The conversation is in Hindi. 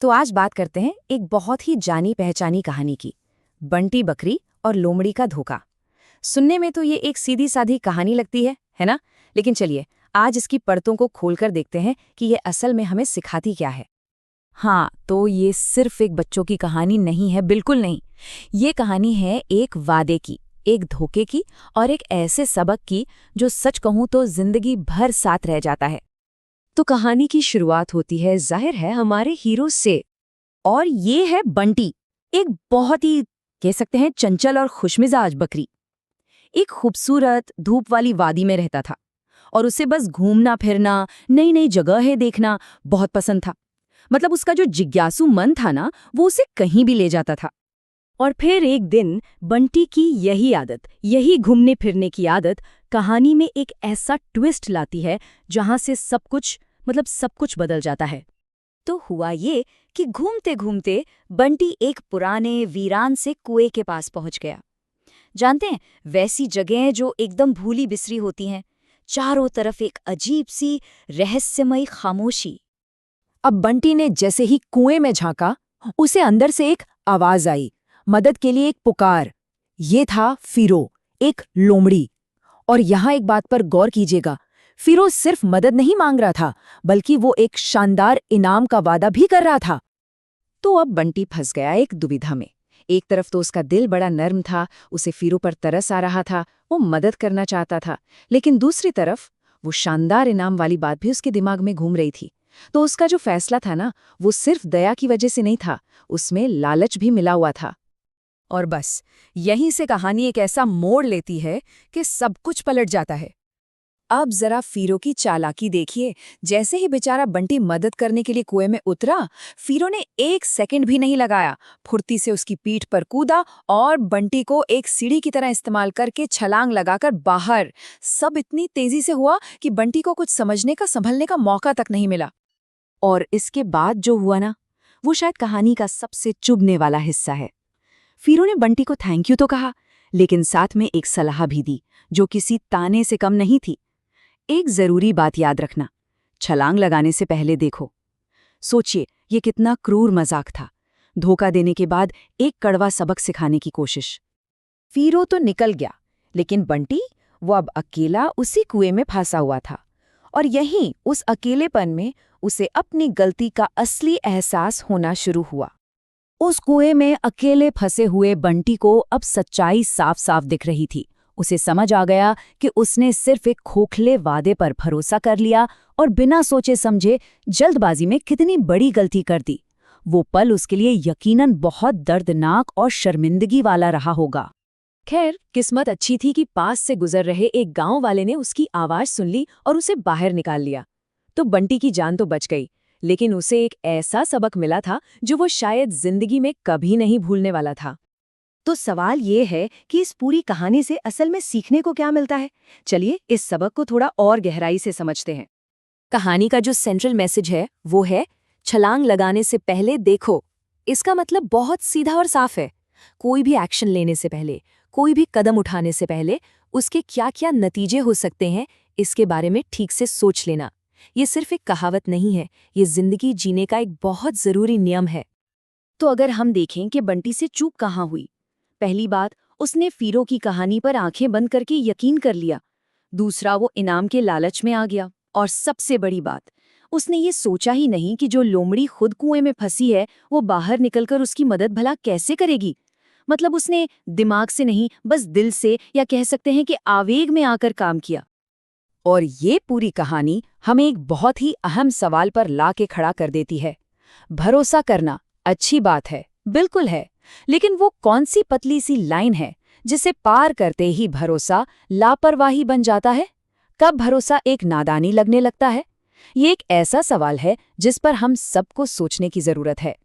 तो आज बात करते हैं एक बहुत ही जानी पहचानी कहानी की, बंटी बकरी और लोमड़ी का धोखा। सुनने में तो ये एक सीधी साधी कहानी लगती है ना? लेकिन चलिए आज इसकी परतों को खोलकर देखते हैं कि ये असल में हमें सिखाती क्या है। हाँ, तो ये सिर्फ एक बच्चों की कहानी नहीं है, बिल्कुल नहीं। ये कहानी है एक वादे की, एक धोखे की और एक ऐसे सबक की जो सच कहूं तो जिंदगी भर साथ रह जाता है। तो कहानी की शुरुआत होती है जाहिर है हमारे हीरो से, और ये है बंटी, एक बहुत ही कह सकते हैं चंचल और खुशमिजाज बकरी। एक खूबसूरत धूप वाली वादी में रहता था और उसे बस घूमना फिरना, नई नई जगहें देखना बहुत पसंद था। मतलब उसका जो जिज्ञासु मन था ना, वो उसे कहीं भी ले जाता था। और फिर एक दिन बंटी की यही आदत, यही घूमने फिरने की आदत कहानी में एक ऐसा ट्विस्ट लाती है जहां से सब कुछ बदल जाता है। तो हुआ ये कि घूमते घूमते बंटी एक पुराने वीरान से कुएं के पास पहुंच गया। जानते हैं, वैसी जगहें जो एकदम भूली बिसरी होती हैं, चारों तरफ एक अजीब सी रहस्यमयी खामोशी। अब बंटी ने जैसे ही कुएं में झांका, उसे अंदर से एक आवाज आई, मदद के लिए एक पुकार। ये था फिरो, एक लोमड़ी। और यहाँ एक बात पर गौर कीजिएगा, फिरो सिर्फ मदद नहीं मांग रहा था, बल्कि वो एक शानदार इनाम का वादा भी कर रहा था। तो अब बंटी फंस गया एक दुविधा में। एक तरफ तो उसका दिल बड़ा नर्म था, उसे फिरो पर तरस आ रहा था, वो मदद करना चाहता था। लेकिन दूसरी तरफ वो शानदार इनाम वाली बात भी उसके दिमाग में घूम रही थी। तो उसका जो फैसला था ना, वो सिर्फ दया की वजह से नहीं था, उसमें लालच भी मिला हुआ था। और बस यहीं से कहानी एक ऐसा मोड़ लेती है कि सब कुछ पलट जाता है। अब जरा फिरो की चालाकी देखिए। जैसे ही बेचारा बंटी मदद करने के लिए कुएं में उतरा, फिरो ने एक सेकंड भी नहीं लगाया, फुर्ती से उसकी पीठ पर कूदा और बंटी को एक सीढ़ी की तरह इस्तेमाल करके छलांग लगाकर बाहर। सब इतनी तेजी से हुआ कि बंटी को कुछ समझने का, संभलने का मौका तक नहीं मिला। और इसके बाद जो हुआ ना, वो शायद कहानी का सबसे चुभने वाला हिस्सा है। फिरो ने बंटी को थैंक यू तो कहा, लेकिन साथ में एक सलाह भी दी जो किसी ताने से कम नहीं थी। एक जरूरी बात याद रखना, छलांग लगाने से पहले देखो। सोचिए, ये कितना क्रूर मजाक था। धोखा देने के बाद एक कड़वा सबक सिखाने की कोशिश। फिरो तो निकल गया, लेकिन बंटी, वो अब अकेला उसी कुएं में फंसा हुआ था। और यहीं उस अकेलेपन में उसे अपनी गलती का असली एहसास होना शुरू हुआ। उस कुएं में अकेले फंसे हुए बंटी को अब सच्चाई साफ साफ दिख रही थी। उसे समझ आ गया कि उसने सिर्फ एक खोखले वादे पर भरोसा कर लिया और बिना सोचे समझे जल्दबाजी में कितनी बड़ी गलती कर दी। वो पल उसके लिए यकीनन बहुत दर्दनाक और शर्मिंदगी वाला रहा होगा। खैर, किस्मत अच्छी थी कि पास से गुजर रहे एक गांव वाले ने उसकी आवाज सुन ली और उसे बाहर निकाल लिया। तो बंटी की जान तो बच गई, लेकिन उसे एक ऐसा सबक मिला था जो वो शायद जिंदगी में कभी नहीं भूलने वाला था। तो सवाल ये है कि इस पूरी कहानी से असल में सीखने को क्या मिलता है? चलिए इस सबक को थोड़ा और गहराई से समझते हैं। कहानी का जो सेंट्रल मैसेज है वो है, छलांग लगाने से पहले देखो। इसका मतलब बहुत सीधा और साफ है। कोई भी एक्शन लेने से पहले, कोई भी कदम उठाने से पहले उसके क्या क्या नतीजे हो सकते हैं, इसके बारे में ठीक से सोच लेना। ये सिर्फ एक कहावत नहीं है, ये जिंदगी जीने का एक बहुत जरूरी नियम है। तो अगर हम देखें कि बंटी से चूक कहाँ हुई। पहली बात, उसने फिरो की कहानी पर आंखें बंद करके यकीन कर लिया। दूसरा, वो इनाम के लालच में आ गया। और सबसे बड़ी बात, उसने ये सोचा ही नहीं कि जो लोमड़ी खुद कुएं में फंसी है, वो बाहर निकलकर उसकी मदद भला कैसे करेगी। मतलब उसने दिमाग से नहीं, बस दिल से, या कह सकते हैं कि आवेग में आकर काम किया। और ये पूरी कहानी हमें एक बहुत ही अहम सवाल पर ला के खड़ा कर देती है। भरोसा करना अच्छी बात है, बिल्कुल है, लेकिन वो कौन सी पतली सी लाइन है जिसे पार करते ही भरोसा लापरवाही बन जाता है? कब भरोसा एक नादानी लगने लगता है? ये एक ऐसा सवाल है जिस पर हम सबको सोचने की जरूरत है।